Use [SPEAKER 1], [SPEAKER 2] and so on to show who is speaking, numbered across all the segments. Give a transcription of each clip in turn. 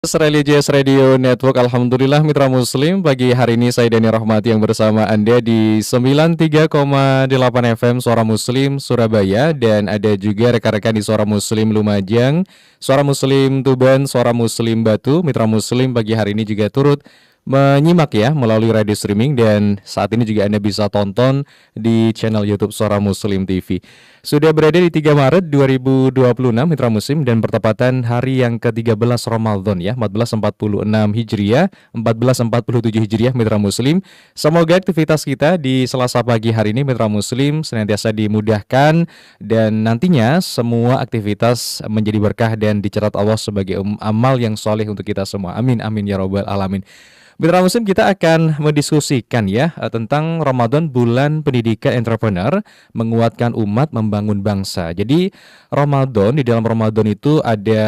[SPEAKER 1] Religious Radio Network. Alhamdulillah mitra muslim, pagi hari ini saya Dani Rahmati yang bersama Anda di 93,8 FM Suara Muslim Surabaya, dan ada juga rekan-rekan di Suara Muslim Lumajang, Suara Muslim Tuban, Suara Muslim Batu. Mitra muslim pagi hari ini juga turut menyimak ya melalui radio streaming, dan saat ini juga Anda bisa tonton di channel YouTube Suara Muslim TV. Sudah berada di 3 Maret 2026 Mitra Muslim, dan bertepatan hari yang ke-13 Ramadan ya, 1446 Hijriah, 1447 Hijriah Mitra Muslim. Semoga aktivitas kita di Selasa pagi hari ini Mitra Muslim senantiasa dimudahkan, dan nantinya semua aktivitas menjadi berkah dan dicatat Allah sebagai amal yang soleh untuk kita semua. Amin amin ya robbal alamin. Mitra Muslim, kita akan mendiskusikan ya tentang Ramadan, bulan pendidikan entrepreneur, menguatkan umat, membangun bangsa. Jadi Ramadan, di dalam Ramadan itu ada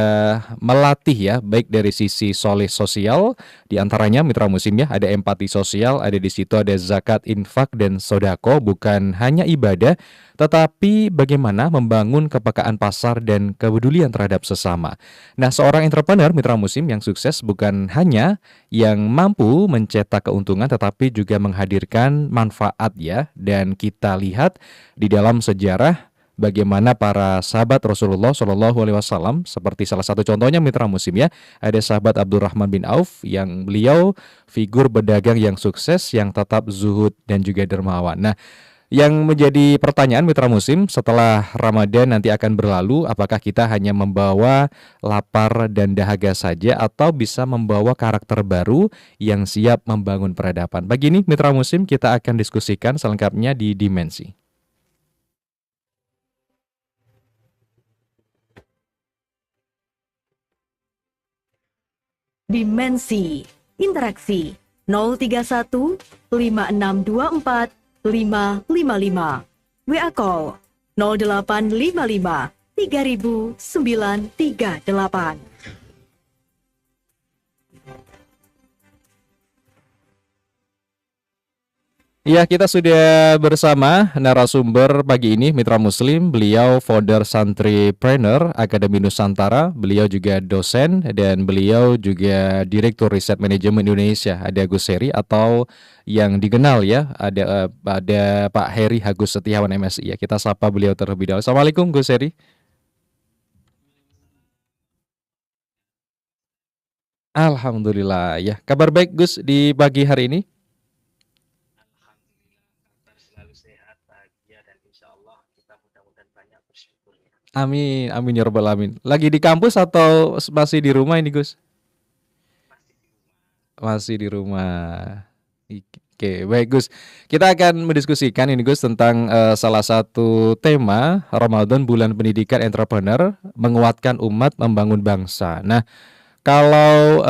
[SPEAKER 1] melatih ya, baik dari sisi soleh sosial, di antaranya Mitra Muslim ya, ada empati sosial, ada di situ ada zakat, infak, dan sodako, bukan hanya ibadah, tetapi bagaimana membangun kepekaan pasar dan kepedulian terhadap sesama. Nah, seorang entrepreneur Mitra Muslim yang sukses bukan hanya yang mampu mencetak keuntungan tetapi juga menghadirkan manfaat ya. Dan kita lihat di dalam sejarah bagaimana para sahabat Rasulullah Shallallahu Alaihi Wasallam, seperti salah satu contohnya Mitra Muslim ya, ada sahabat Abdurrahman bin Auf yang beliau figur pedagang yang sukses, yang tetap zuhud dan juga dermawan. Nah, yang menjadi pertanyaan Mitra Muslim, setelah Ramadan nanti akan berlalu, apakah kita hanya membawa lapar dan dahaga saja atau bisa membawa karakter baru yang siap membangun peradaban? Pagi ini Mitra Muslim kita akan diskusikan selengkapnya di Dimensi.
[SPEAKER 2] Dimensi interaksi 031 5624 555. WA call 0855 3938.
[SPEAKER 1] Ya, kita sudah bersama narasumber pagi ini Mitra Muslim. Beliau founder Santripreneur Akademi Nusantara. Beliau juga dosen dan beliau juga Direktur Riset Manajemen Indonesia. Ada Gus Heri atau yang dikenal ya, ada Pak Heri Agus Setiawan MSI ya. Kita sapa beliau terlebih dahulu. Assalamualaikum Gus Heri. Alhamdulillah ya. Kabar baik Gus di pagi hari ini?
[SPEAKER 3] Kabar selalu sehat, bahagia, dan insya Allah kita mudah-mudahan banyak bersyukurnya.
[SPEAKER 1] Amin, amin ya robbal alamin. Lagi di kampus atau masih di rumah ini Gus?
[SPEAKER 3] Masih di rumah.
[SPEAKER 1] Masih di rumah. Oke, baik Gus. Kita akan mendiskusikan ini Gus tentang salah satu tema Ramadan, bulan pendidikan entrepreneur, menguatkan umat, membangun bangsa. Nah, kalau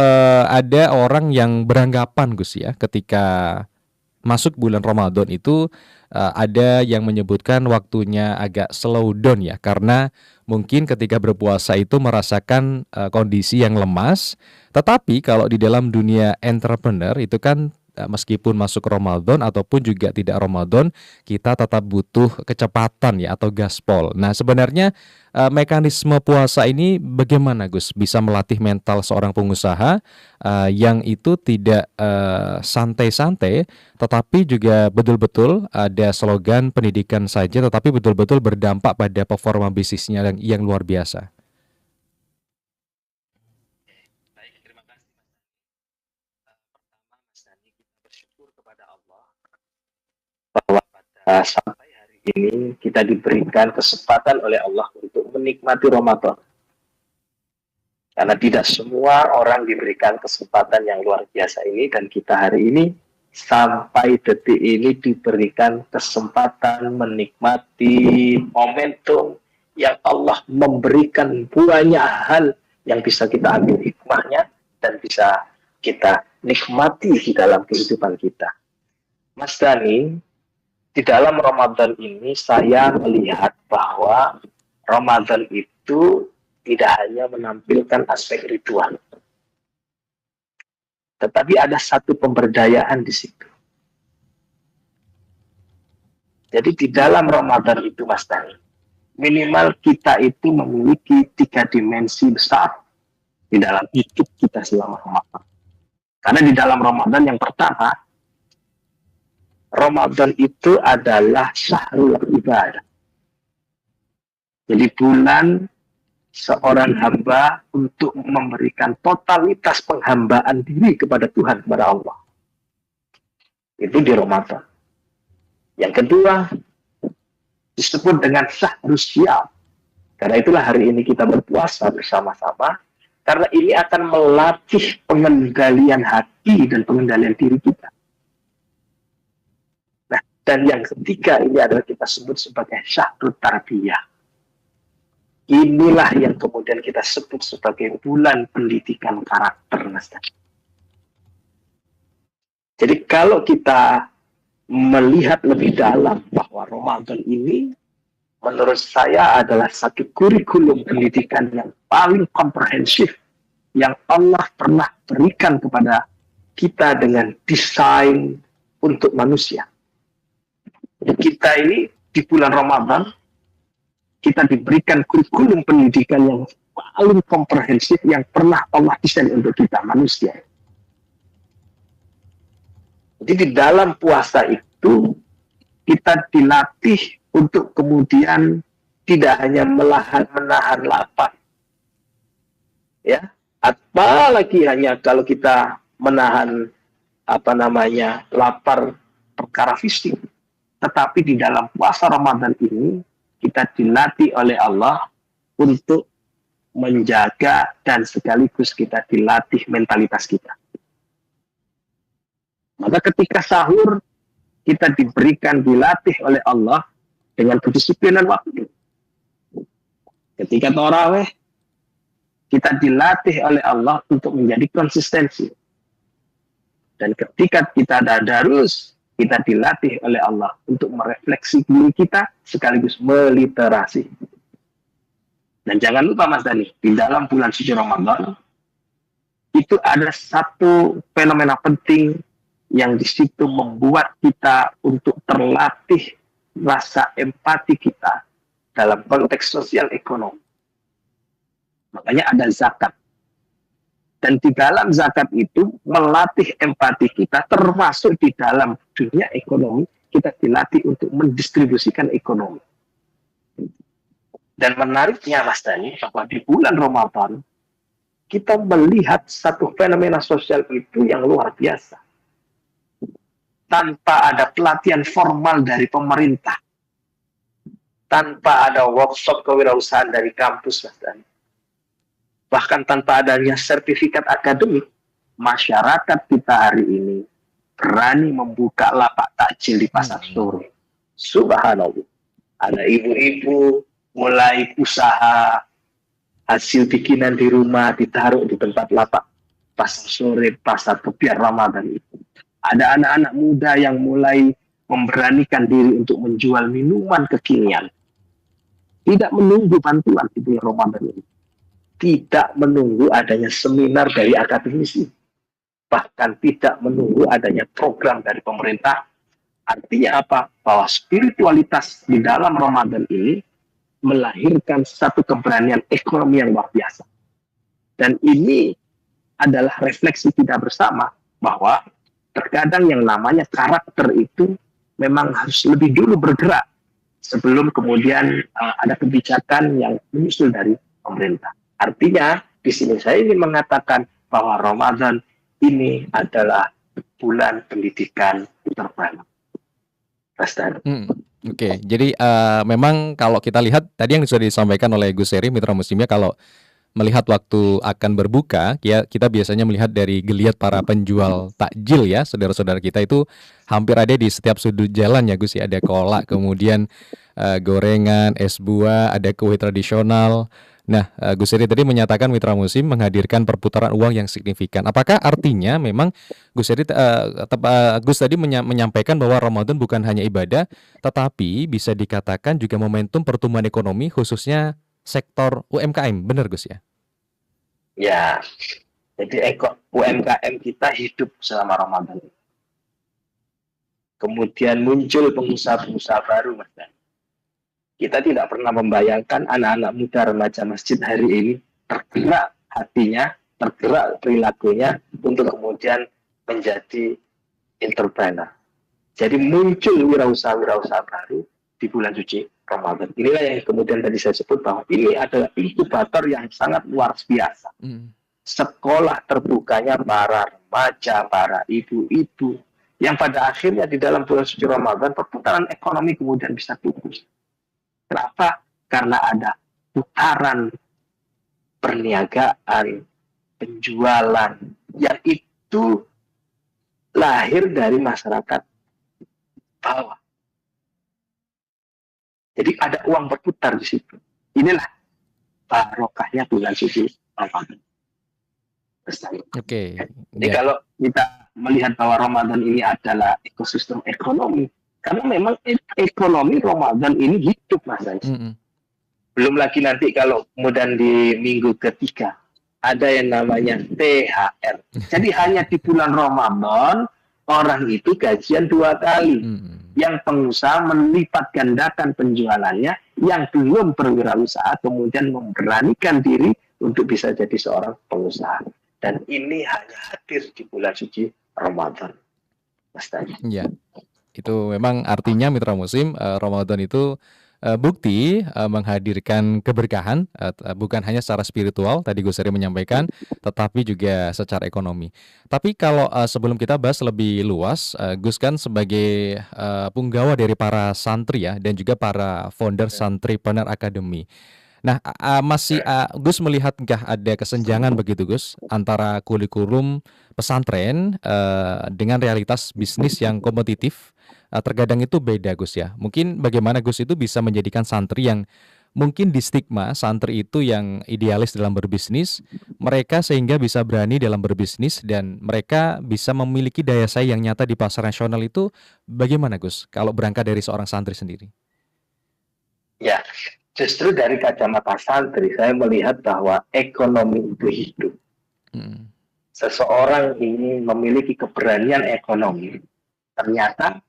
[SPEAKER 1] ada orang yang beranggapan Gus ya, ketika masuk bulan Ramadan itu ada yang menyebutkan waktunya agak slow down ya, karena mungkin ketika berpuasa itu merasakan kondisi yang lemas. Tetapi kalau di dalam dunia entrepreneur itu kan meskipun masuk Ramadan ataupun juga tidak Ramadan, kita tetap butuh kecepatan ya, atau gaspol. Nah, sebenarnya mekanisme puasa ini bagaimana Gus bisa melatih mental seorang pengusaha yang itu tidak santai-santai, tetapi juga betul-betul ada slogan pendidikan saja, tetapi betul-betul berdampak pada performa bisnisnya yang luar biasa.
[SPEAKER 3] Baik, terima kasih Mas Dani. Pertama Mas Dani, kita bersyukur kepada Allah bahwa pada sampai hari ini kita diberikan kesempatan oleh Allah untuk menikmati Ramadan. Karena tidak semua orang diberikan kesempatan yang luar biasa ini, dan kita hari ini sampai detik ini diberikan kesempatan menikmati momentum yang Allah memberikan banyak hal yang bisa kita ambil hikmahnya dan bisa kita nikmati di dalam kehidupan kita. Mas Dani, di dalam Ramadan ini saya melihat bahwa Ramadan itu tidak hanya menampilkan aspek ritual, tetapi ada satu pemberdayaan di situ. Jadi di dalam Ramadan itu Mas Dani, minimal kita itu memiliki 3 dimensi besar di dalam hidup kita selama Ramadan. Karena di dalam Ramadan yang pertama, Ramadan itu adalah syahrul ibadah. Jadi bulan seorang hamba untuk memberikan totalitas penghambaan diri kepada Tuhan, kepada Allah. Itu di Ramadan. Yang kedua, disebut dengan syahrul syiyam. Karena itulah hari ini kita berpuasa bersama-sama. Karena ini akan melatih pengendalian hati dan pengendalian diri kita. Nah, dan yang ketiga ini adalah kita sebut sebagai syahrul tarbiyah. Inilah yang kemudian kita sebut sebagai bulan pendidikan karakter, Mas. Jadi kalau kita melihat lebih dalam bahwa Ramadan ini menurut saya adalah satu kurikulum pendidikan yang paling komprehensif yang Allah pernah berikan kepada kita dengan desain untuk manusia. Kita ini di bulan Ramadan, kita diberikan kurikulum pendidikan yang paling komprehensif yang pernah Allah desain untuk kita, manusia. Jadi di dalam puasa itu, kita dilatih untuk kemudian tidak hanya menahan lapar, ya, apalagi hanya kalau kita menahan lapar perkara fisik, tetapi di dalam puasa Ramadan ini kita dilatih oleh Allah untuk menjaga dan sekaligus kita dilatih mentalitas kita. Maka ketika sahur kita dilatih oleh Allah dengan kedisiplinan waktu. Ketika tarawih, kita dilatih oleh Allah untuk menjadi konsistensi. Dan ketika kita tadarus, kita dilatih oleh Allah untuk merefleksi diri kita sekaligus meliterasi. Dan jangan lupa Mas Dani, di dalam bulan suci Ramadan itu ada satu fenomena penting yang di situ membuat kita untuk terlatih rasa empati kita dalam konteks sosial ekonomi. Makanya ada zakat. Dan di dalam zakat itu melatih empati kita, termasuk di dalam dunia ekonomi, kita dilatih untuk mendistribusikan ekonomi. Dan menariknya Mas Dani, bahwa di bulan Ramadan, kita melihat satu fenomena sosial itu yang luar biasa. Tanpa ada pelatihan formal dari pemerintah, tanpa ada workshop kewirausahaan dari kampus, Mas Dani, bahkan tanpa adanya sertifikat akademik, masyarakat kita hari ini berani membuka lapak takjil di pasar sore. Subhanallah. Ada ibu-ibu mulai usaha hasil bikinan di rumah ditaruh di tempat lapak pasar sore, pasar kebiar Ramadan itu. Ada anak-anak muda yang mulai memberanikan diri untuk menjual minuman kekinian. Tidak menunggu bantuan di bulan Ramadan ini. Tidak menunggu adanya seminar dari akademisi. Bahkan tidak menunggu adanya program dari pemerintah. Artinya apa? Bahwa spiritualitas di dalam Ramadan ini melahirkan satu keberanian ekonomi yang luar biasa. Dan ini adalah refleksi kita bersama bahwa terkadang yang namanya karakter itu memang harus lebih dulu bergerak sebelum kemudian ada kebijakan yang muncul dari pemerintah. Artinya di sini saya ingin mengatakan bahwa Ramadan ini adalah bulan pendidikan terbaik.
[SPEAKER 1] Oke, jadi memang kalau kita lihat tadi yang sudah disampaikan oleh Gus Heri Mitra Muslimnya, kalau melihat waktu akan berbuka, ya kita biasanya melihat dari geliat para penjual takjil ya, saudara-saudara kita itu hampir ada di setiap sudut jalan ya Gus ya. Ada kolak, kemudian gorengan, es buah, ada kue tradisional. Nah, Gus Heri tadi menyatakan Mitra Muslim menghadirkan perputaran uang yang signifikan. Apakah artinya memang Gus Heri Gus tadi menyampaikan bahwa Ramadan bukan hanya ibadah, tetapi bisa dikatakan juga momentum pertumbuhan ekonomi khususnya sektor UMKM, benar Gus ya?
[SPEAKER 3] Ya, jadi UMKM kita hidup selama Ramadan. Kemudian muncul pengusaha-pengusaha baru, Mas. Kita tidak pernah membayangkan anak-anak muda remaja masjid hari ini tergerak hatinya tergerak perilakunya untuk kemudian menjadi entrepreneur. Jadi muncul wirausaha-wirausaha baru di bulan suci Ramadan. Inilah yang kemudian tadi saya sebut bahwa ini adalah inkubator yang sangat luar biasa. Sekolah terbukanya para remaja, para ibu-ibu, yang pada akhirnya di dalam bulan suci Ramadan perputaran ekonomi kemudian bisa tumbuh. Kenapa? Karena ada putaran perniagaan, penjualan yang itu lahir dari masyarakat bawah. Jadi ada uang berputar di situ. Inilah barokahnya bulan suci Ramadan.
[SPEAKER 1] Oke.
[SPEAKER 3] Jadi kalau kita melihat bahwa Ramadan ini adalah ekosistem ekonomi, karena memang ekonomi Ramadan ini hidup, Mas Anies. Belum lagi nanti kalau kemudian di minggu ketiga ada yang namanya THR. Jadi hanya di bulan Ramadan orang itu gajian 2 kali. Yang pengusaha melipat gandakan penjualannya, yang belum berwirausaha kemudian memberanikan diri untuk bisa jadi seorang pengusaha. Dan ini hanya hadir di bulan suci Ramadan. Mas Tadi.
[SPEAKER 1] Ya, itu memang artinya mitra muslim, Ramadan itu bukti menghadirkan keberkahan, bukan hanya secara spiritual tadi Gus Heri menyampaikan, tetapi juga secara ekonomi. Tapi kalau sebelum kita bahas lebih luas, Gus kan sebagai punggawa dari para santri ya, dan juga para founder Santripreneur Academy. Nah, Gus melihat nggak ada kesenjangan begitu Gus antara kurikulum pesantren dengan realitas bisnis yang kompetitif? Terkadang itu beda Gus ya. Mungkin bagaimana Gus itu bisa menjadikan santri yang mungkin di stigma santri itu yang idealis dalam berbisnis, mereka sehingga bisa berani dalam berbisnis dan mereka bisa memiliki daya saing yang nyata di pasar nasional itu bagaimana Gus kalau berangkat dari seorang santri sendiri?
[SPEAKER 3] Ya, justru dari kacamata santri saya melihat bahwa ekonomi itu hidup. Seseorang ini memiliki keberanian ekonomi, ternyata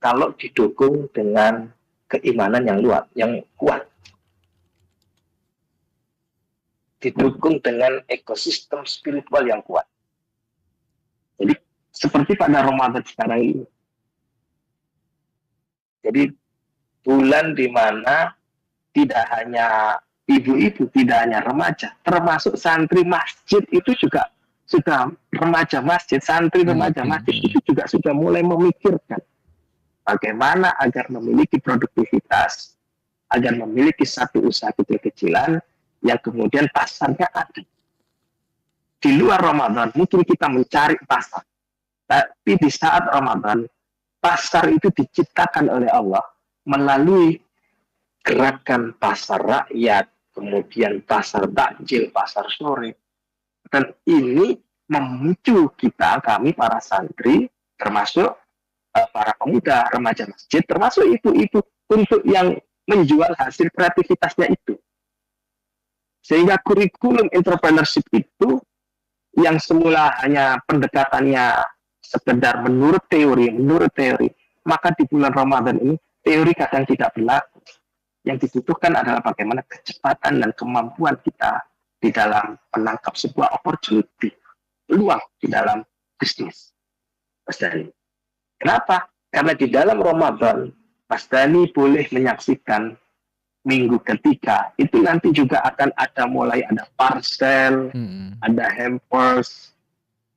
[SPEAKER 3] kalau didukung dengan keimanan yang kuat, didukung dengan ekosistem spiritual yang kuat. Jadi seperti pada Ramadan sekarang ini. Jadi bulan di mana tidak hanya ibu-ibu, tidak hanya remaja, termasuk santri masjid itu juga sudah remaja masjid, santri remaja masjid itu juga sudah mulai memikirkan bagaimana agar memiliki produktivitas, agar memiliki satu usaha kecil-kecilan yang kemudian pasarnya ada. Di luar Ramadan mungkin kita mencari pasar, tapi di saat Ramadan pasar itu diciptakan oleh Allah melalui gerakan pasar rakyat, kemudian pasar takjil, pasar sore. Dan ini memicu kami para santri, termasuk para pemuda, remaja masjid, termasuk ibu-ibu untuk yang menjual hasil kreativitasnya itu. Sehingga kurikulum entrepreneurship itu yang semula hanya pendekatannya sekedar menurut teori, maka di bulan Ramadan ini teori kadang tidak berlaku. Yang dibutuhkan adalah bagaimana kecepatan dan kemampuan kita di dalam menangkap sebuah opportunity, peluang di dalam bisnis. Mas Dhani. Kenapa? Karena di dalam Ramadan, Mas Dhani boleh menyaksikan minggu ketiga, itu nanti juga akan ada parcel, ada hampers.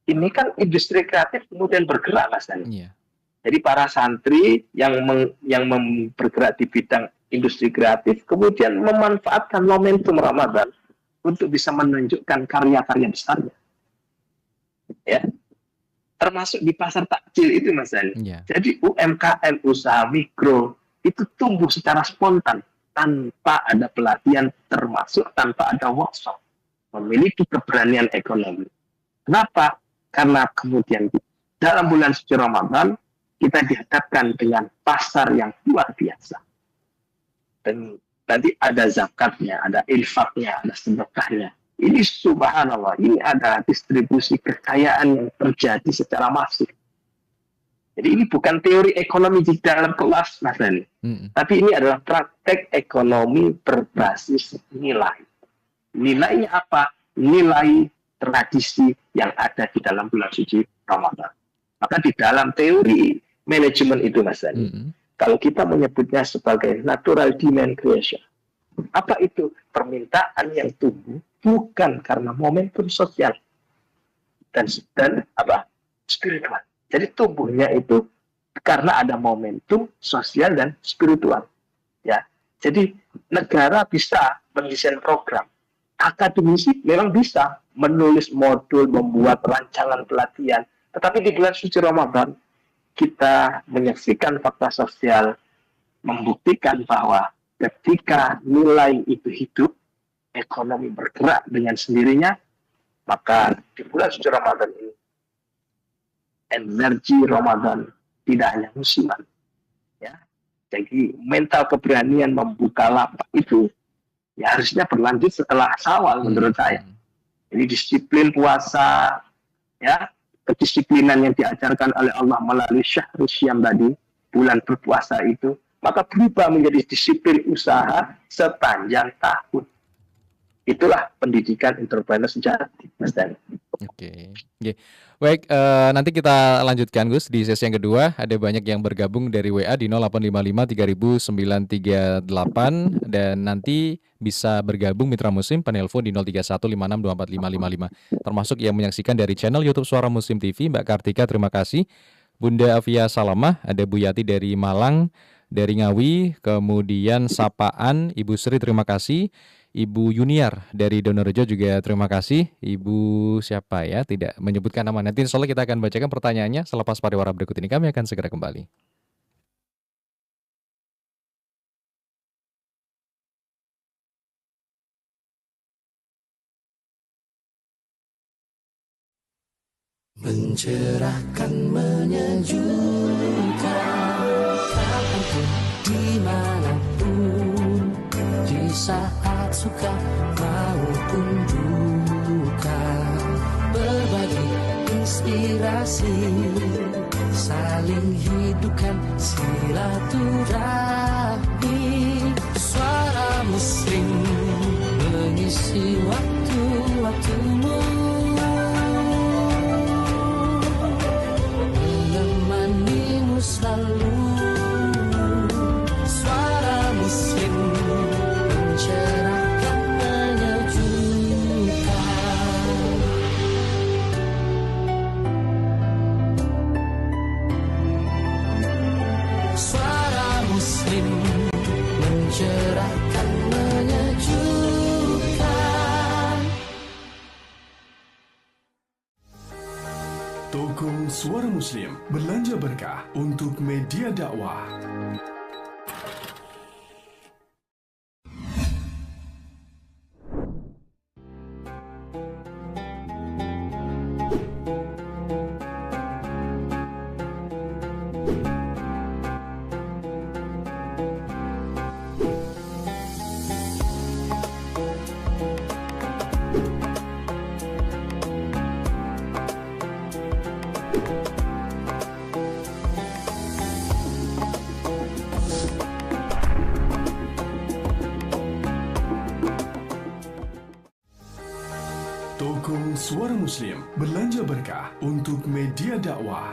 [SPEAKER 3] Ini kan industri kreatif kemudian bergerak, Mas Dhani. Yeah. Jadi para santri yang bergerak di bidang industri kreatif kemudian memanfaatkan momentum Ramadan untuk bisa menunjukkan karya-karya besarnya. Ya. Termasuk di pasar takjil itu, Mas Dhani. Yeah. Jadi UMKM, usaha mikro, itu tumbuh secara spontan tanpa ada pelatihan, termasuk tanpa ada workshop. Memiliki keberanian ekonomi. Kenapa? Karena kemudian dalam bulan suci Ramadan kita dihadapkan dengan pasar yang luar biasa. Dan nanti ada zakatnya, ada infaknya, ada sedekahnya. Ini subhanallah, ini ada distribusi kekayaan yang terjadi secara masif. Jadi ini bukan teori ekonomi di dalam kelas, Mas Dhani. Tapi ini adalah praktek ekonomi berbasis nilai. Nilainya apa? Nilai tradisi yang ada di dalam bulan suci Ramadan. Maka di dalam teori manajemen itu, Mas Dani, kalau kita menyebutnya sebagai natural demand creation, apa itu? Permintaan yang tumbuh bukan karena momentum sosial dan apa? Spiritual. Jadi tumbuhnya itu karena ada momentum sosial dan spiritual. Ya, jadi negara bisa mendesain program, akademisi memang bisa menulis modul, membuat rancangan pelatihan, tetapi di bulan suci Ramadan kita menyaksikan fakta sosial membuktikan bahwa ketika nilai itu hidup, ekonomi bergerak dengan sendirinya, maka di bulan suci Ramadan ini energi Ramadan tidak hanya musiman, ya. Jadi mental keberanian membuka lapak itu ya harusnya berlanjut setelah Syawal menurut saya. Ini disiplin puasa, ya, kedisiplinan yang diajarkan oleh Allah melalui Syahrul Syam tadi, bulan berpuasa itu, maka berubah menjadi disiplin usaha sepanjang tahun. Itulah pendidikan entrepreneur sejati, Mas Dani.
[SPEAKER 1] Oke. Baik, nanti kita lanjutkan Gus di sesi yang kedua. Ada banyak yang bergabung dari WA di 0855 3000 938 dan nanti bisa bergabung mitra muslim penelpon di 03156245555. Termasuk yang menyaksikan dari channel YouTube Suara Muslim TV, Mbak Kartika terima kasih. Bunda Afia Salamah, ada Bu Yati dari Malang, dari Ngawi, kemudian Sapaan, Ibu Sri terima kasih. Ibu Yuniar dari Donorejo juga terima kasih. Ibu siapa ya? Tidak menyebutkan nama. Nanti insya Allah kita akan bacakan pertanyaannya selepas pariwara berikut ini. Kami akan segera kembali.
[SPEAKER 4] Mencerahkan, menyejukkan, kapanpun, dimanapun, di saat suka maupun duka, berbagi inspirasi, saling hidupkan silaturahmi. Suara Muslim mengisi waktu-waktumu, menemanimu selalu. Suara Muslim mencerahkan, menyejukkan. Suara Muslim mencerahkan, menyejukkan.
[SPEAKER 5] Toko Suara Muslim belanja berkah untuk media dakwah. Toko Suara Muslim belanja berkah untuk media dakwah.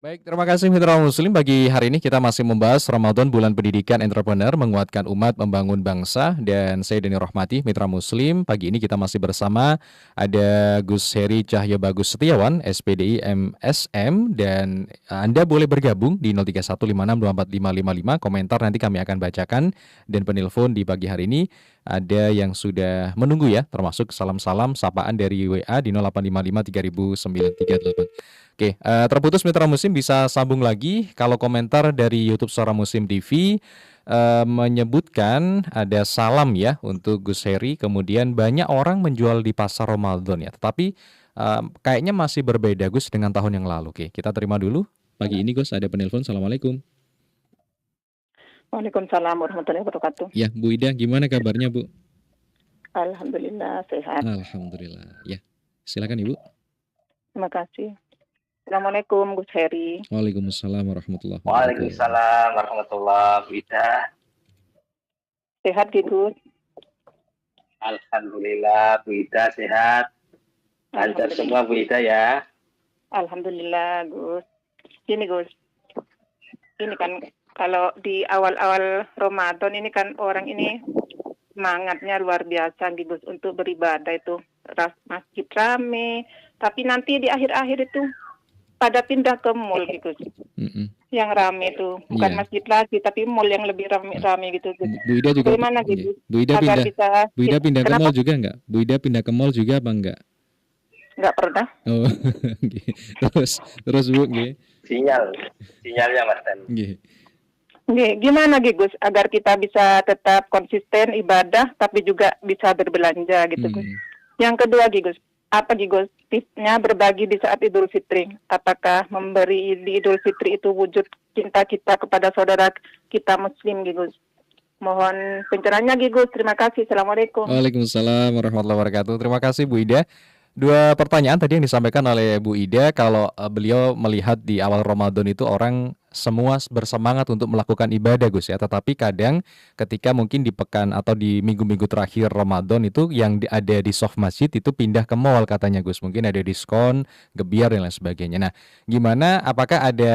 [SPEAKER 1] Baik, terima kasih Mitra Muslim. Pagi hari ini kita masih membahas Ramadan Bulan Pendidikan Entrepreneur menguatkan umat membangun bangsa, dan saya Deni Rohmati Mitra Muslim. Pagi ini kita masih bersama ada Gus Heri Cahyo Bagus Setiawan SPDI MSM, dan Anda boleh bergabung di 0315624555. Komentar nanti kami akan bacakan, dan penelpon di pagi hari ini ada yang sudah menunggu ya, termasuk salam-salam sapaan dari WA di 0855 3000 938. Oke, terputus Mitra Muslim, bisa sambung lagi. Kalau komentar dari YouTube Suara Muslim TV menyebutkan ada salam ya untuk Gus Heri. Kemudian banyak orang menjual di pasar Ramadan ya, tetapi kayaknya masih berbeda Gus dengan tahun yang lalu. Oke, kita terima dulu. Pagi ini Gus ada penelpon. Assalamualaikum.
[SPEAKER 6] Waalaikumsalam warahmatullahi wabarakatuh.
[SPEAKER 1] Ya, Bu Ida, gimana kabarnya Bu?
[SPEAKER 6] Alhamdulillah sehat.
[SPEAKER 1] Alhamdulillah. Ya, silakan Ibu.
[SPEAKER 6] Terima kasih. Assalamualaikum Gus Heri.
[SPEAKER 1] Waalaikumsalam warahmatullahi wabarakatuh.
[SPEAKER 3] Waalaikumsalam warahmatullahi wabarakatuh.
[SPEAKER 6] Sehat Gus?
[SPEAKER 3] Alhamdulillah Bu Ida sehat. Lancar semua Bu Ida ya.
[SPEAKER 6] Alhamdulillah Gus. Gini Gus, ini kan kalau di awal-awal Ramadan ini kan orang ini semangatnya luar biasa Gus untuk beribadah itu, masjid rame, tapi nanti di akhir-akhir itu pada pindah ke mall gitu. Yang rame itu bukan masjid lagi tapi mall yang lebih rame gitu.
[SPEAKER 1] Bu Ida juga.
[SPEAKER 6] Bagaimana gitu?
[SPEAKER 1] Bu Ida pindah ke mall juga enggak? Bu Ida pindah ke mall juga apa enggak?
[SPEAKER 6] Enggak pernah.
[SPEAKER 1] Oh. terus Bu nggih.
[SPEAKER 3] Sinyalnya Mas Dan.
[SPEAKER 1] Nggih.
[SPEAKER 6] Gimana Gus agar kita bisa tetap konsisten ibadah tapi juga bisa berbelanja gitu Gus. Yang kedua Gus, apa Gus tipsnya berbagi di saat Idul Fitri? Apakah memberi di Idul Fitri itu wujud cinta kita kepada saudara kita Muslim Gus? Mohon pencerahannya Gus. Terima kasih. Assalamualaikum.
[SPEAKER 1] Waalaikumsalam warahmatullahi wabarakatuh. Terima kasih Bu Ida. Dua pertanyaan tadi yang disampaikan oleh Bu Ida, kalau beliau melihat di awal Ramadan itu orang semua bersemangat untuk melakukan ibadah Gus ya, tetapi kadang ketika mungkin di pekan atau di minggu-minggu terakhir Ramadan itu yang ada di soft masjid itu pindah ke mall katanya Gus, mungkin ada diskon, gebiar dan lain sebagainya. Nah, gimana, apakah ada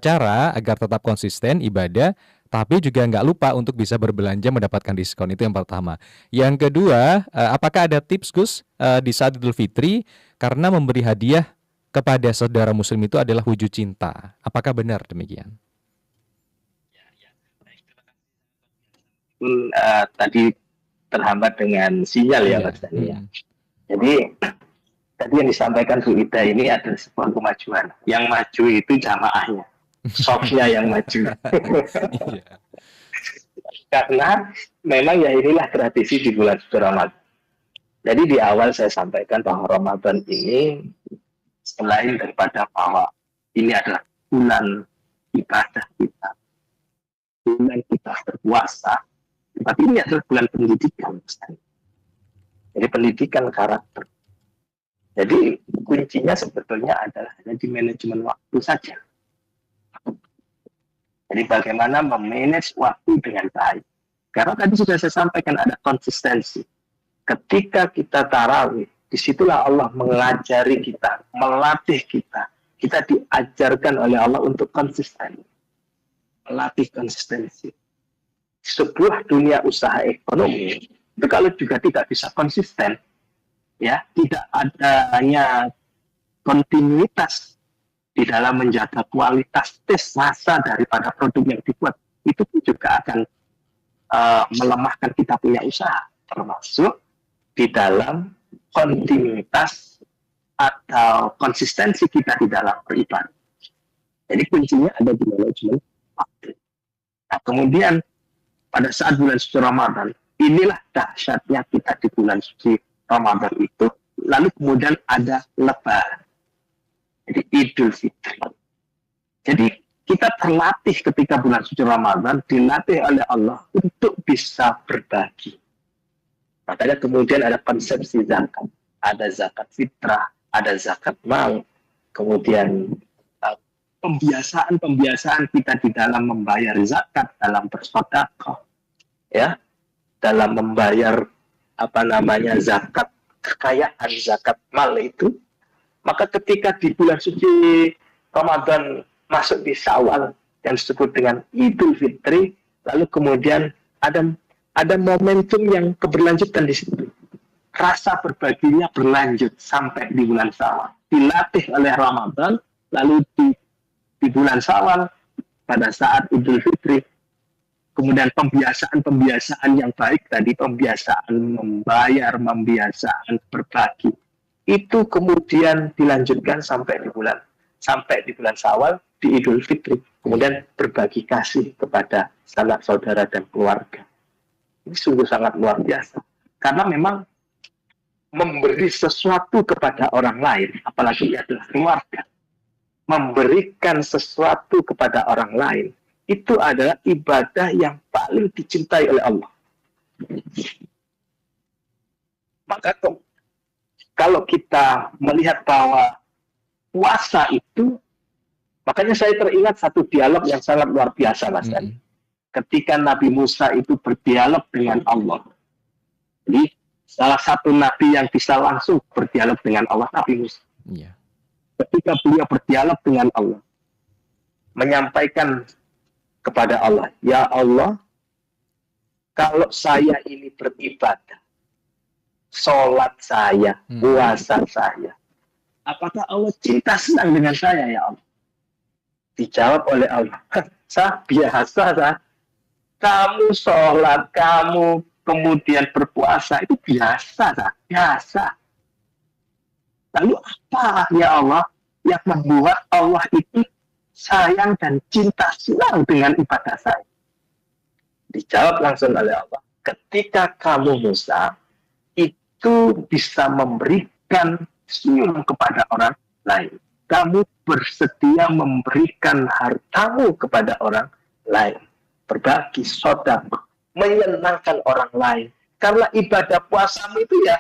[SPEAKER 1] cara agar tetap konsisten ibadah tapi juga nggak lupa untuk bisa berbelanja mendapatkan diskon? Itu yang pertama. Yang kedua, apakah ada tips Gus di saat Idul Fitri karena memberi hadiah kepada saudara muslim itu adalah wujud cinta? Apakah benar demikian?
[SPEAKER 3] Tadi terhambat dengan sinyal ya Mas Dani. Jadi tadi yang disampaikan Bu Ida ini adalah sebuah kemajuan. Yang maju itu jamaahnya, softnya yang maju. Karena memang ya inilah tradisi di bulan suci Ramadan. Jadi di awal saya sampaikan bahwa Ramadan ini selain daripada bahwa ini adalah bulan ibadah kita, bulan kita berpuasa, tapi ini adalah bulan pendidikan. Jadi pendidikan karakter. Jadi kuncinya sebetulnya adalah hanya di manajemen waktu saja. Jadi bagaimana memanage waktu dengan baik. Karena tadi sudah saya sampaikan ada konsistensi. Ketika kita tarawih, disitulah Allah mengajari kita, melatih kita. Kita diajarkan oleh Allah untuk konsisten. Melatih konsistensi. Sebuah dunia usaha ekonomi, itu kalau juga tidak bisa konsisten, ya, tidak adanya kontinuitas di dalam menjaga kualitas tes rasa daripada produk yang dibuat, itu pun juga akan melemahkan kita punya usaha, termasuk di dalam kontinuitas atau konsistensi kita di dalam beribadah. Jadi kuncinya ada di manajemen waktu. Nah, kemudian pada saat bulan suci Ramadan, inilah dahsyatnya kita di bulan suci Ramadan itu. Lalu kemudian ada Lebaran. Jadi Idul Fitri. Jadi kita terlatih ketika bulan suci Ramadan, dilatih oleh Allah untuk bisa berbagi. Makanya kemudian ada konsepsi zakat. Ada zakat fitrah, ada zakat mal. Kemudian pembiasaan kita di dalam membayar zakat, dalam bersedekah, ya, dalam membayar zakat kekayaan, zakat mal itu. Maka ketika di bulan suci Ramadan masuk di Syawal yang disebut dengan Idul Fitri, lalu kemudian ada momentum yang keberlanjutan di situ. Rasa berbaginya berlanjut sampai di bulan Syawal. Dilatih oleh Ramadan, lalu di bulan Syawal pada saat Idul Fitri, kemudian pembiasaan yang baik tadi, pembiasaan membayar, pembiasaan berbagi, itu kemudian dilanjutkan sampai di bulan Syawal, di Idul Fitri, kemudian berbagi kasih kepada sanak saudara dan keluarga. Ini sungguh sangat luar biasa, karena memang memberi sesuatu kepada orang lain, apalagi adalah keluarga, memberikan sesuatu kepada orang lain, itu adalah ibadah yang paling dicintai oleh Allah. Maka kalau kita melihat bahwa puasa itu, makanya saya teringat satu dialog yang sangat luar biasa, Mas Dani. Ketika Nabi Musa itu berdialog dengan Allah. Jadi salah satu Nabi yang bisa langsung berdialog dengan Allah, Nabi Musa.
[SPEAKER 1] Iya.
[SPEAKER 3] Ketika beliau berdialog dengan Allah, menyampaikan kepada Allah, ya Allah, kalau saya ini beribadah, sholat saya, puasa saya, apakah Allah cinta senang dengan saya, ya Allah? Dijawab oleh Allah, biasa. Kamu sholat, kamu kemudian berpuasa, itu biasa. Lalu apa, ya Allah, yang membuat Allah itu sayang dan cinta senang dengan ibadah saya? Dijawab langsung oleh Allah, ketika kamu Musa itu bisa memberikan senyum kepada orang lain, kamu bersedia memberikan hartamu kepada orang lain, berbagi, sedekah, menyenangkan orang lain, karena ibadah puasamu itu ya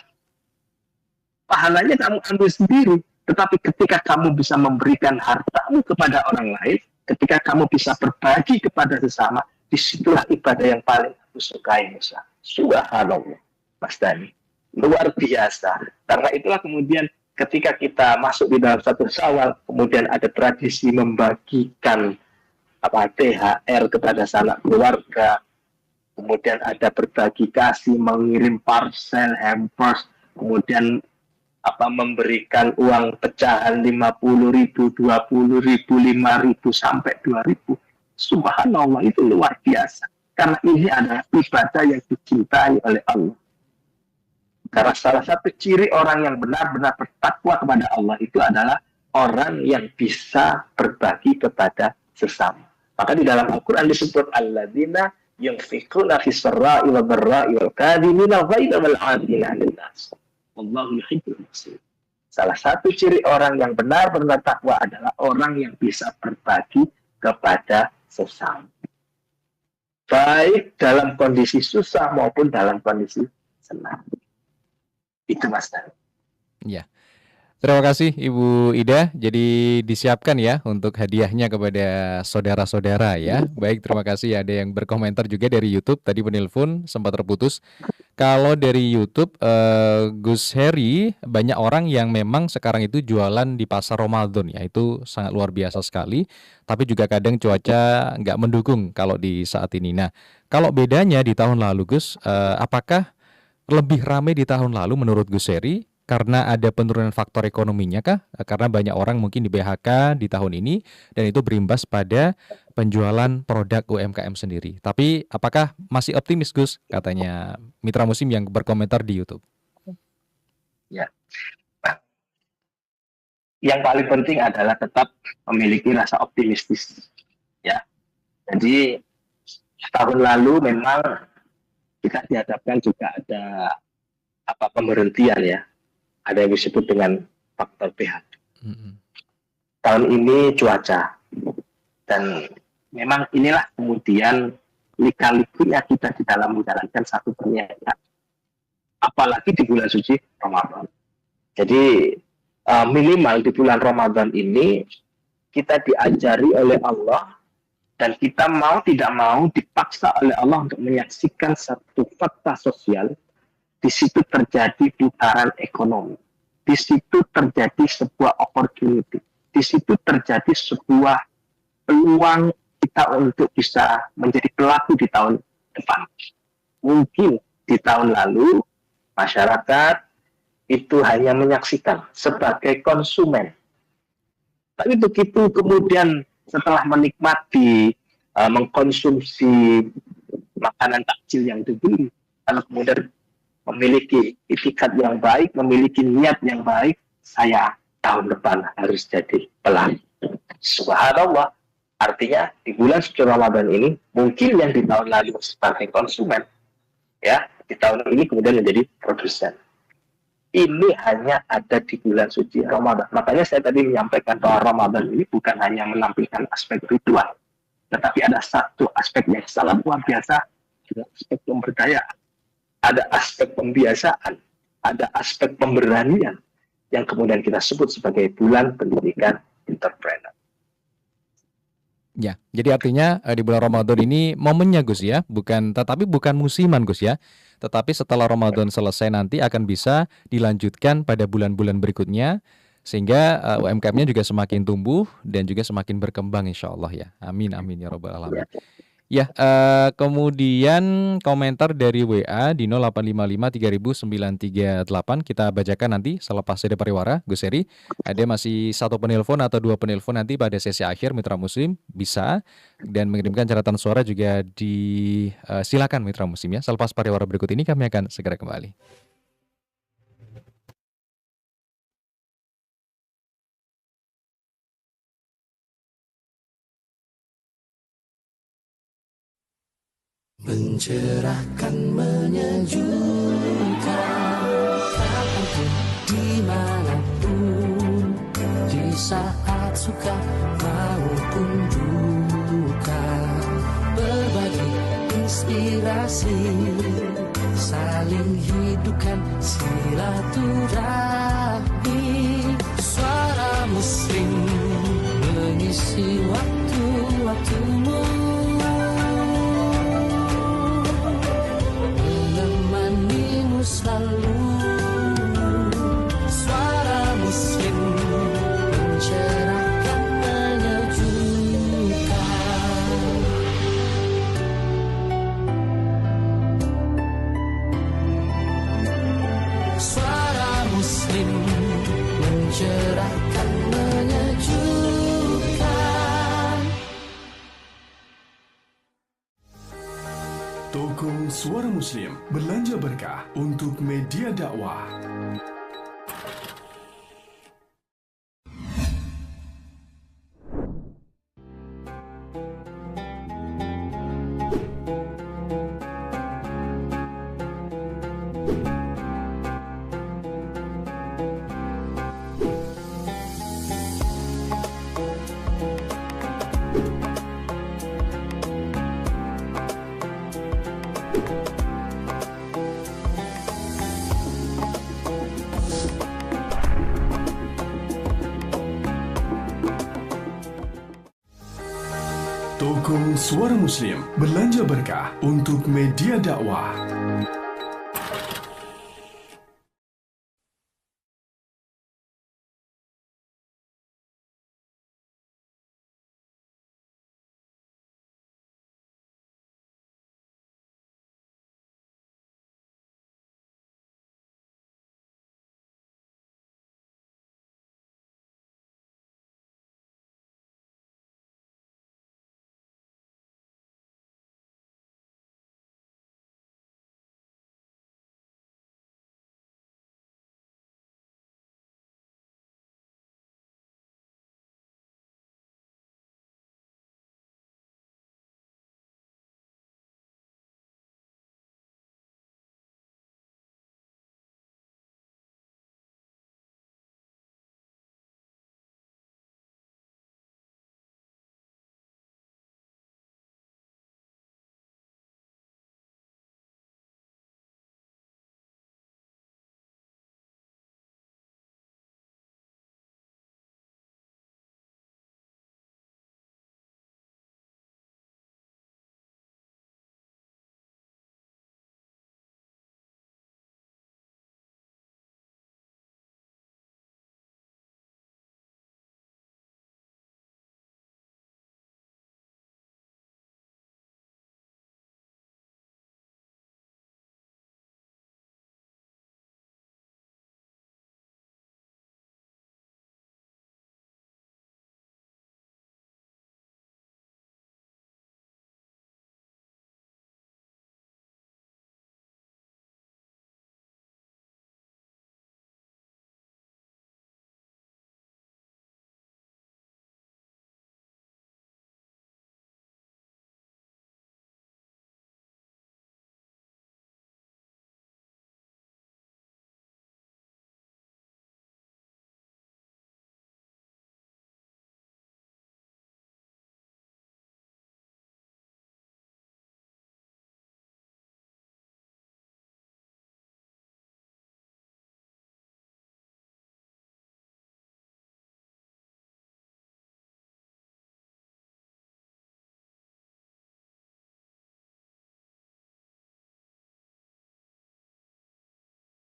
[SPEAKER 3] pahalanya kamu ambil sendiri. Tetapi ketika kamu bisa memberikan hartamu kepada orang lain, ketika kamu bisa berbagi kepada sesama, disitulah ibadah yang paling aku sukai, Musa. Subhanallah, Mas Dani. Luar biasa. Karena itulah kemudian ketika kita masuk di dalam satu Syawal, kemudian ada tradisi membagikan THR kepada sanak keluarga, kemudian ada berbagi kasih, mengirim parcel, hampers, kemudian memberikan uang pecahan 50.000, 20.000, 5.000 sampai 2.000. Subhanallah, itu luar biasa. Karena ini adalah ibadah yang dicintai oleh Allah. Karena salah satu ciri orang yang benar-benar bertakwa kepada Allah itu adalah orang yang bisa berbagi kepada sesama. Maka di dalam Al-Quran disebut alladzina yunfiquna fis sarra'i wad dharra'i wal kadhimina al-ghaidha wal 'afina 'anil nas. Wallahu yuhibbul muhsinin. Salah satu ciri orang yang benar-benar takwa adalah orang yang bisa berbagi kepada sesama, baik dalam kondisi susah maupun dalam kondisi senang. Itu Mas Dan.
[SPEAKER 1] Ya. Terima kasih Ibu Ida. Jadi disiapkan ya untuk hadiahnya kepada saudara-saudara ya. Baik, terima kasih. Ada yang berkomentar juga dari YouTube. Tadi penelpon sempat terputus. Kalau dari YouTube, Gus Heri, banyak orang yang memang sekarang itu jualan di pasar Ramadan ya. Itu sangat luar biasa sekali. Tapi juga kadang cuaca nggak mendukung kalau di saat ini. Nah, kalau bedanya di tahun lalu Gus, apakah lebih ramai di tahun lalu menurut Gus Heri? Karena ada penurunan faktor ekonominya kah? Karena banyak orang mungkin di PHK di tahun ini dan itu berimbas pada penjualan produk UMKM sendiri. Tapi apakah masih optimis Gus? Katanya Mitra Muslim yang berkomentar di YouTube.
[SPEAKER 3] Ya. Yang paling penting adalah tetap memiliki rasa optimistis. Ya. Jadi tahun lalu memang kita dihadapkan juga ada pemberhentian ya. Ada yang disebut dengan faktor PHK. Tahun ini cuaca. Dan memang inilah kemudian lika-likunya kita di dalam menjalankan satu perniagaan. Apalagi di bulan suci Ramadan. Jadi minimal di bulan Ramadan ini kita diajari oleh Allah dan kita mau tidak mau dipaksa oleh Allah untuk menyaksikan satu fakta sosial. Di situ terjadi putaran ekonomi. Di situ terjadi sebuah opportunity. di situ terjadi sebuah peluang kita untuk bisa menjadi pelaku di tahun depan. Mungkin di tahun lalu masyarakat itu hanya menyaksikan sebagai konsumen. Tapi begitu kemudian setelah menikmati, mengkonsumsi makanan takjil yang dibeli, lalu kemudian memiliki itikat yang baik, memiliki niat yang baik, saya tahun depan harus jadi pelaku. Subhanallah. Artinya di bulan suci Ramadan ini mungkin yang di tahun lalu sebagai konsumen, ya di tahun ini kemudian menjadi produsen. Ini hanya ada di bulan suci Ramadan. Makanya saya tadi menyampaikan bahwa Ramadan ini bukan hanya menampilkan aspek ritual, tetapi ada satu aspek yang sangat luar biasa, ada aspek pemberdayaan, ada aspek pembiasaan, ada aspek pemberanian yang kemudian kita sebut sebagai bulan pendidikan entrepreneur.
[SPEAKER 1] Ya, jadi artinya di bulan Ramadan ini momennya Gus ya, tetapi bukan musiman Gus ya. Tetapi setelah Ramadan selesai nanti akan bisa dilanjutkan pada bulan-bulan berikutnya sehingga UMKM-nya juga semakin tumbuh dan juga semakin berkembang insya Allah ya. Amin amin ya robbal alamin. Ya, kemudian komentar dari WA di 0855 3000 938 kita bacakan nanti selepas dari pariwara, Gus Heri. Ada masih satu penelpon atau dua penelpon nanti pada sesi akhir Mitra Muslim bisa dan mengirimkan catatan suara juga silakan Mitra Muslim ya. Selepas pariwara berikut ini kami akan segera kembali.
[SPEAKER 4] Mencerahkan, menyejukkan, kapanpun, dimanapun, di saat suka maupun duka, berbagi inspirasi, saling hidupkan silaturahmi. Suara Muslim mengisi waktu-waktumu, selalu. Suara Muslim mencerahkan, menyejukkan. Suara Muslim mencerahkan, menyejukkan.
[SPEAKER 5] Toko Suara Muslim belanja berkah untuk media dakwah. Toko Suara Muslim belanja berkah untuk media dakwah.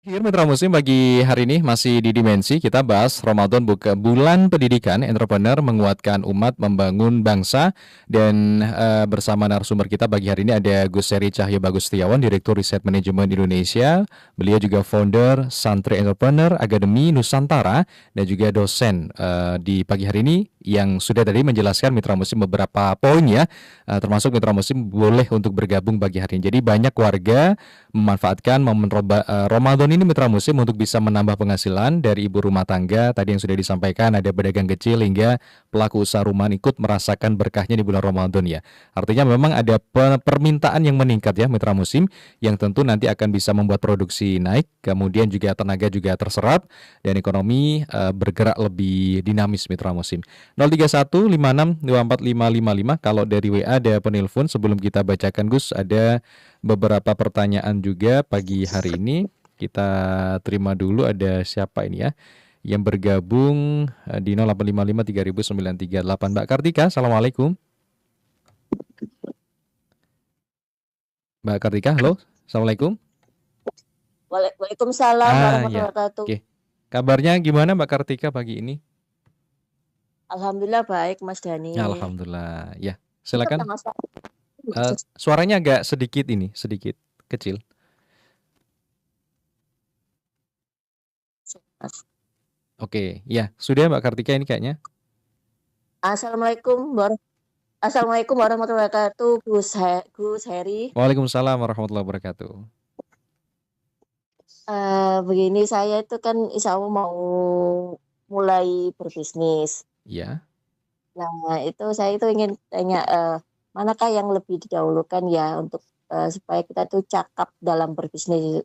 [SPEAKER 1] Akhir Mitra Muslim bagi hari ini masih di Dimensi kita bahas Ramadan buka bulan pendidikan entrepreneur menguatkan umat membangun bangsa dan bersama narasumber kita bagi hari ini ada Gus Heri Cahyo Bagustiawan Direktur Riset Manajemen Indonesia. Beliau juga founder Santri Entrepreneur Akademi Nusantara dan juga dosen di pagi hari ini yang sudah tadi menjelaskan Mitra Muslim beberapa poin ya, termasuk Mitra Muslim boleh untuk bergabung bagi hari ini. Jadi banyak warga memanfaatkan momen Ramadan ini Mitra Muslim untuk bisa menambah penghasilan dari ibu rumah tangga. Tadi yang sudah disampaikan ada pedagang kecil hingga pelaku usaha rumahan ikut merasakan berkahnya di bulan Ramadan ya. Artinya memang ada permintaan yang meningkat ya Mitra Muslim, yang tentu nanti akan bisa membuat produksi naik, kemudian juga tenaga juga terserap dan ekonomi bergerak lebih dinamis Mitra Muslim. 03156245555 kalau dari WA ada penelpon. Sebelum kita bacakan Gus, ada beberapa pertanyaan juga pagi hari ini. Kita terima dulu, ada siapa ini ya yang bergabung di 0855 3938. Mbak Kartika, Assalamualaikum. Mbak Kartika, halo, Assalamualaikum.
[SPEAKER 7] Waalaikumsalam warahmatullahi wabarakatuh.
[SPEAKER 1] Oke. Kabarnya gimana Mbak Kartika pagi ini?
[SPEAKER 7] Alhamdulillah baik Mas Dani.
[SPEAKER 1] Alhamdulillah. Ya, silakan. Suaranya agak sedikit kecil. Oke, ya sudah Mbak Kartika ini kayaknya.
[SPEAKER 7] Assalamualaikum warahmatullahi wabarakatuh, Gus Heri.
[SPEAKER 1] Waalaikumsalam warahmatullahi wabarakatuh.
[SPEAKER 7] Begini, saya itu kan insya Allah mau mulai berbisnis.
[SPEAKER 1] Ya.
[SPEAKER 7] Nah itu saya itu ingin tanya manakah yang lebih didahulukan ya untuk supaya kita tuh cakap dalam berbisnis,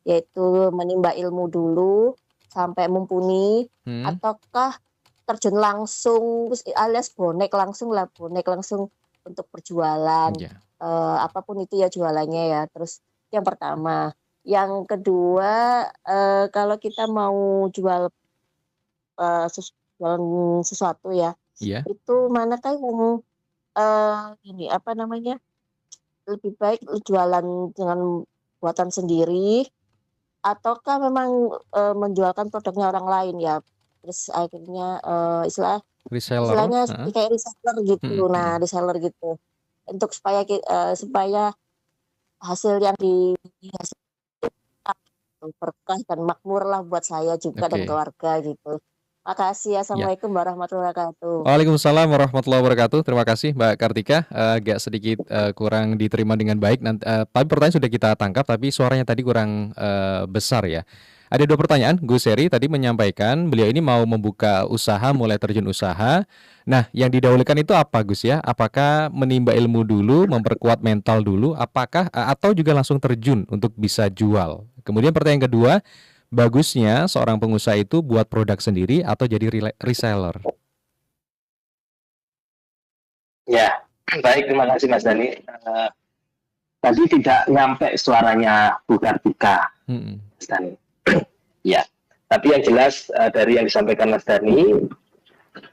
[SPEAKER 7] yaitu menimba ilmu dulu sampai mumpuni, ataukah terjun langsung alias bonek langsung untuk berjualan, apapun itu ya jualannya ya. Terus yang pertama, yang kedua kalau kita mau jual sesuatu ya, itu manakah yang lebih baik jualan dengan buatan sendiri ataukah memang menjualkan produknya orang lain ya, terus akhirnya istilahnya kayak reseller gitu. Nah reseller gitu untuk supaya hasil yang dihasilkan berkah dan makmur lah buat saya juga dan keluarga gitu. Makasih. Assalamualaikum warahmatullahi wabarakatuh.
[SPEAKER 1] Waalaikumsalam warahmatullahi wabarakatuh. Terima kasih Mbak Kartika. Agak sedikit kurang diterima dengan baik. Tapi pertanyaan sudah kita tangkap, tapi suaranya tadi kurang besar ya. Ada dua pertanyaan. Gus Heri tadi menyampaikan beliau ini mau membuka usaha, mulai terjun usaha. Nah, yang didahulukan itu apa Gus ya? Apakah menimba ilmu dulu, memperkuat mental dulu, apakah atau juga langsung terjun untuk bisa jual? Kemudian pertanyaan kedua, bagusnya seorang pengusaha itu buat produk sendiri atau jadi reseller?
[SPEAKER 3] Ya, baik, terima kasih Mas Dani. Tadi tidak nyampe suaranya Bu Kartika, Mas Dani. Ya, tapi yang jelas dari yang disampaikan Mas Dani,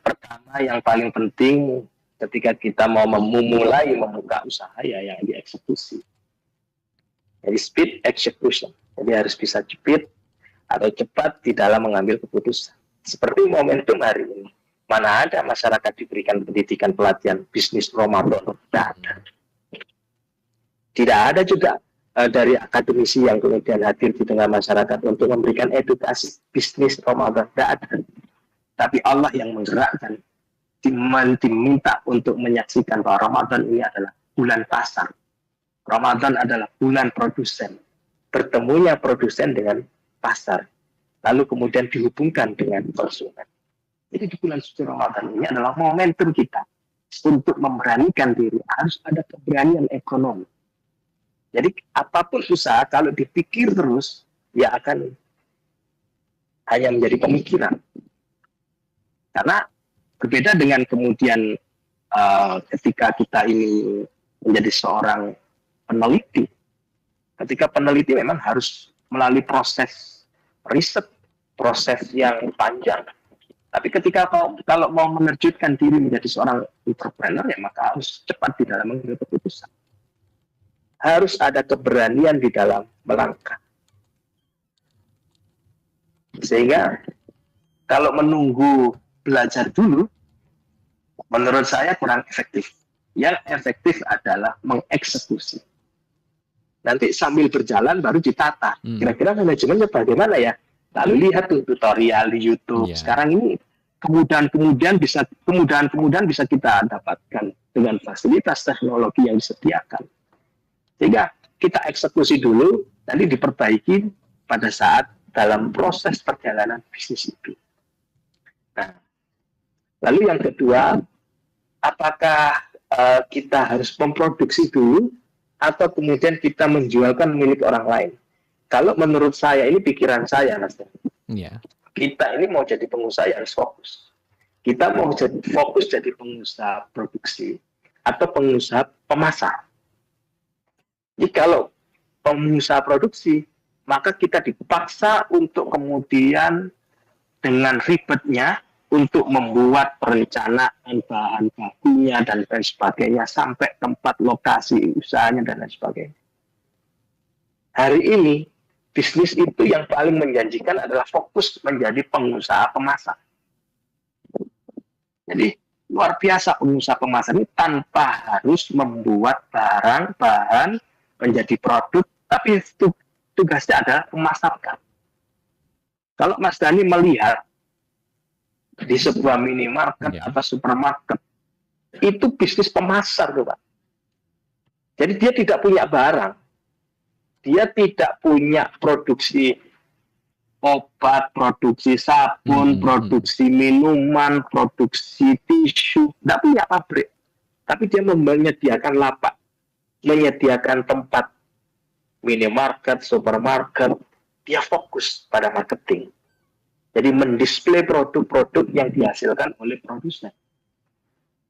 [SPEAKER 3] pertama yang paling penting ketika kita mau memulai membuka usaha ya yang dieksekusi. Jadi speed execution. Jadi harus bisa cepat di dalam mengambil keputusan. Seperti momentum hari ini. Mana ada masyarakat diberikan pendidikan pelatihan bisnis Ramadan? Tidak ada. Tidak ada juga dari akademisi yang kemudian hadir di tengah masyarakat untuk memberikan edukasi bisnis Ramadan. Tidak ada. Tapi Allah yang menggerakkan, diminta untuk menyaksikan bahwa Ramadan ini adalah bulan pasar. Ramadan adalah bulan produsen. Bertemunya produsen dengan pasar. Lalu kemudian dihubungkan dengan konsumen. Jadi di bulan suci Ramadan ini adalah momentum kita untuk memberanikan diri. Harus ada keberanian ekonomi. Jadi apapun usaha kalau dipikir terus, ya akan hanya menjadi pemikiran. Karena berbeda dengan kemudian ketika kita ini menjadi seorang peneliti. Ketika peneliti memang harus melalui proses riset, proses yang panjang. Tapi ketika kalau mau menerjunkan diri menjadi seorang entrepreneur, ya maka harus cepat di dalam mengambil keputusan. Harus ada keberanian di dalam melangkah. Sehingga kalau menunggu belajar dulu, menurut saya kurang efektif. Yang efektif adalah mengeksekusi. Nanti sambil berjalan baru ditata. Kira-kira manajemennya bagaimana ya? Lalu lihat tuh tutorial di YouTube. Sekarang ini kemudahan-kemudahan bisa kita dapatkan dengan fasilitas teknologi yang disediakan. Sehingga kita eksekusi dulu, nanti diperbaiki pada saat dalam proses perjalanan bisnis itu. Nah, lalu yang kedua, apakah kita harus memproduksi dulu atau kemudian kita menjualkan milik orang lain? Kalau menurut saya, ini pikiran saya, Mas. Kita ini mau jadi pengusaha harus fokus. Kita mau fokus jadi pengusaha produksi atau pengusaha pemasar. Jadi kalau pengusaha produksi, maka kita dipaksa untuk kemudian dengan ribetnya untuk membuat perencanaan bahan bakunya dan lain sebagainya sampai tempat lokasi usahanya dan lain sebagainya. Hari ini bisnis itu yang paling menjanjikan adalah fokus menjadi pengusaha pemasar. Jadi luar biasa pengusaha pemasar ini tanpa harus membuat barang bahan menjadi produk, tapi tugasnya adalah memasarkan. Kalau Mas Dhani melihat di sebuah minimarket atau supermarket, itu bisnis pemasar tuh Pak. Jadi dia tidak punya barang, dia tidak punya produksi obat, produksi sabun, produksi minuman, produksi tisu, tidak punya pabrik, tapi dia menyediakan lapak, menyediakan tempat minimarket, supermarket, dia fokus pada marketing. Jadi mendisplay produk-produk yang dihasilkan oleh produsen.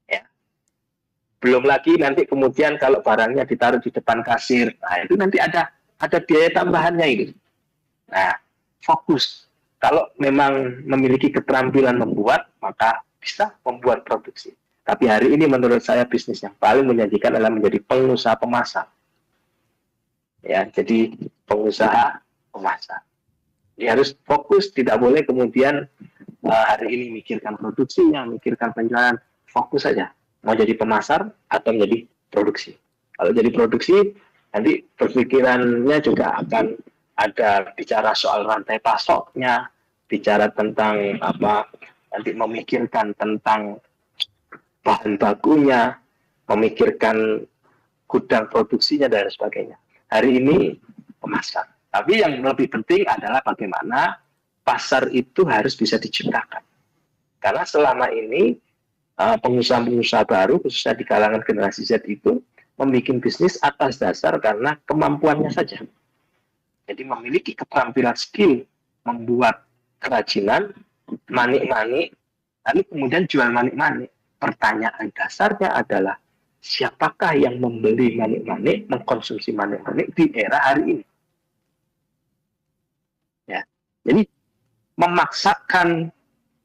[SPEAKER 3] Ya. Belum lagi nanti kemudian kalau barangnya ditaruh di depan kasir, nah itu nanti ada biaya tambahannya itu. Nah, fokus. Kalau memang memiliki keterampilan membuat, maka bisa membuat produksi. Tapi hari ini menurut saya bisnis yang paling menjanjikan adalah menjadi pengusaha pemasar. Ya, jadi pengusaha pemasar. Dia harus fokus, tidak boleh kemudian hari ini mikirkan produksinya, mikirkan penjualan, fokus saja. Mau jadi pemasar atau menjadi produksi. Kalau jadi produksi, nanti berpikirannya juga akan ada bicara soal rantai pasoknya, bicara tentang apa, nanti memikirkan tentang bahan bakunya, memikirkan gudang produksinya dan sebagainya. Hari ini pemasar. Tapi yang lebih penting adalah bagaimana pasar itu harus bisa diciptakan. Karena selama ini pengusaha-pengusaha baru, khususnya di kalangan generasi Z itu, membuat bisnis atas dasar karena kemampuannya saja. Jadi memiliki keterampilan skill, membuat kerajinan, manik-manik, lalu kemudian jual manik-manik. Pertanyaan dasarnya adalah, siapakah yang membeli manik-manik, mengkonsumsi manik-manik di era hari ini? Ya, jadi memaksakan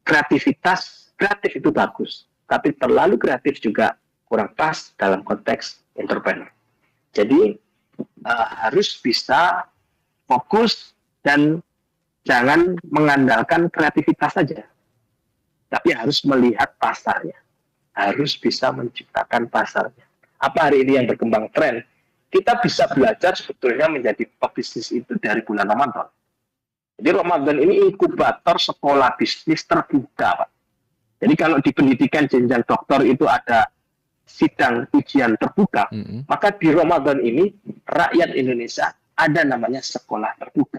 [SPEAKER 3] kreativitas, kreatif itu bagus, tapi terlalu kreatif juga kurang pas dalam konteks entrepreneur. Jadi harus bisa fokus dan jangan mengandalkan kreativitas saja, tapi harus melihat pasarnya, harus bisa menciptakan pasarnya. Apa hari ini yang berkembang tren? Kita bisa belajar sebetulnya menjadi pebisnis itu dari bulan Ramadan. Jadi Ramadan ini inkubator sekolah bisnis terbuka, Pak. Jadi kalau di pendidikan jenjang doktor itu ada sidang ujian terbuka, maka di Ramadan ini rakyat Indonesia ada namanya sekolah terbuka.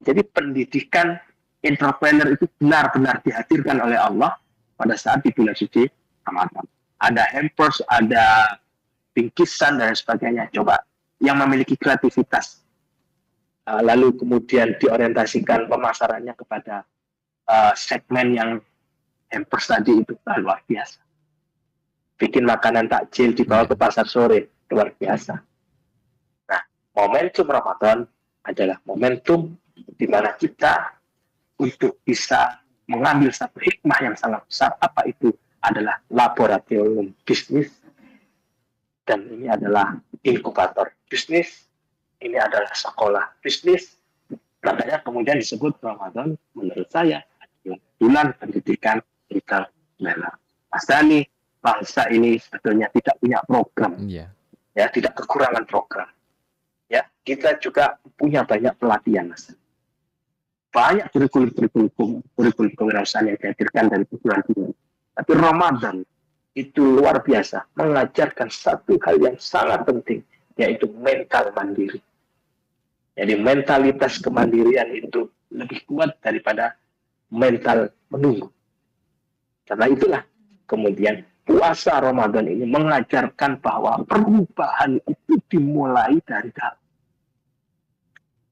[SPEAKER 3] Jadi pendidikan entrepreneur itu benar-benar dihadirkan oleh Allah pada saat di bulan suci Ramadan. Ada hampers, ada bingkisan dan sebagainya. Coba yang memiliki kreativitas, lalu kemudian diorientasikan pemasarannya kepada segmen yang hampers tadi itu luar biasa. Bikin makanan takjil dibawa ke pasar sore, luar biasa. Nah, momentum Ramadan adalah momentum di mana kita untuk bisa mengambil satu hikmah yang sangat besar. Apa itu? Adalah laboratorium bisnis, dan ini adalah inkubator bisnis, ini adalah sekolah bisnis, Makanya kemudian disebut Ramadan menurut saya adalah bulan pendidikan internasional. Mas Dani, bangsa ini sebetulnya tidak punya program, ya, tidak kekurangan program. Ya, kita juga punya banyak pelatihan, Mas. Banyak kurikulum kewirausahaan yang dihadirkan dari perguruan-perguruan. Tapi Ramadan itu luar biasa, mengajarkan satu hal yang sangat penting, yaitu mental mandiri. Jadi mentalitas kemandirian itu lebih kuat daripada mental menunggu. Karena itulah kemudian puasa Ramadan ini mengajarkan bahwa perubahan itu dimulai dari dalam.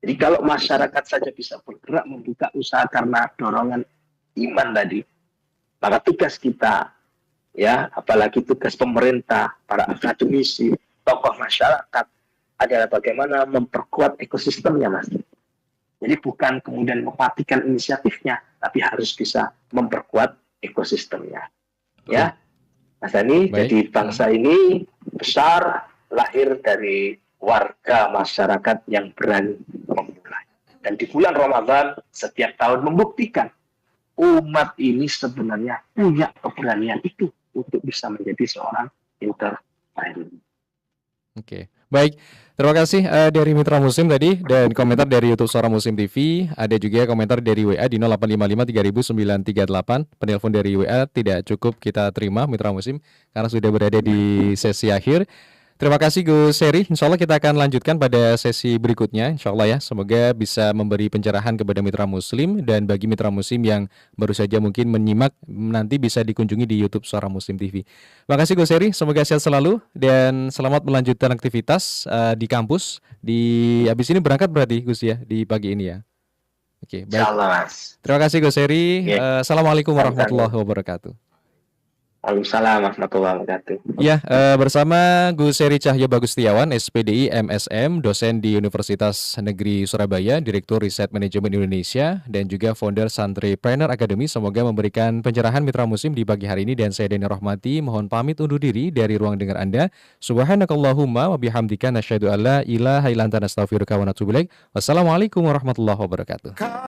[SPEAKER 3] Jadi kalau masyarakat saja bisa bergerak membuka usaha karena dorongan iman tadi, maka tugas kita, ya, apalagi tugas pemerintah, para akademisi, tokoh masyarakat adalah bagaimana memperkuat ekosistemnya, Mas. Jadi bukan kemudian mematikan inisiatifnya, tapi harus bisa memperkuat ekosistemnya. Ya, Mas Dani, jadi bangsa ini besar, lahir dari warga masyarakat yang berani memulai. Dan di bulan Ramadan setiap tahun membuktikan umat ini sebenarnya punya keberanian itu untuk bisa menjadi seorang entrepreneur.
[SPEAKER 1] Oke, baik. Terima kasih dari Mitra Muslim tadi dan komentar dari YouTube Suara Muslim TV. Ada juga komentar dari WA di 0855 300938. Penelpon dari WA tidak cukup kita terima Mitra Muslim karena sudah berada di sesi akhir. Terima kasih Gus Heri. Insya Allah kita akan lanjutkan pada sesi berikutnya. Insya Allah ya, semoga bisa memberi pencerahan kepada Mitra Muslim. Dan bagi Mitra Muslim yang baru saja mungkin menyimak, nanti bisa dikunjungi di YouTube Suara Muslim TV. Terima kasih Gus Heri, semoga sehat selalu. Dan selamat melanjutkan aktivitas di kampus. Habis ini berangkat berarti Gus ya, di pagi ini ya. Oke, baik.
[SPEAKER 3] Insyaallah, Mas.
[SPEAKER 1] Terima kasih Gus Heri. Assalamualaikum warahmatullahi wabarakatuh.
[SPEAKER 3] Waalaikumsalam warahmatullahi wabarakatuh.
[SPEAKER 1] Ya, bersama Gus Heri Cahyo Bagustiawan, SPDI MSM, dosen di Universitas Negeri Surabaya, Direktur Riset Manajemen Indonesia, dan juga founder Santripreneur Academy. Semoga memberikan pencerahan Mitra Muslim di pagi hari ini. Dan saya Deni Rahmati, mohon pamit undur diri dari ruang dengar Anda. Subhanakallahumma wa bihamdika nasyhadu alla ilaha illa anta nastaghfiruka wa natubu ilaik. Wassalamualaikum warahmatullahi wabarakatuh.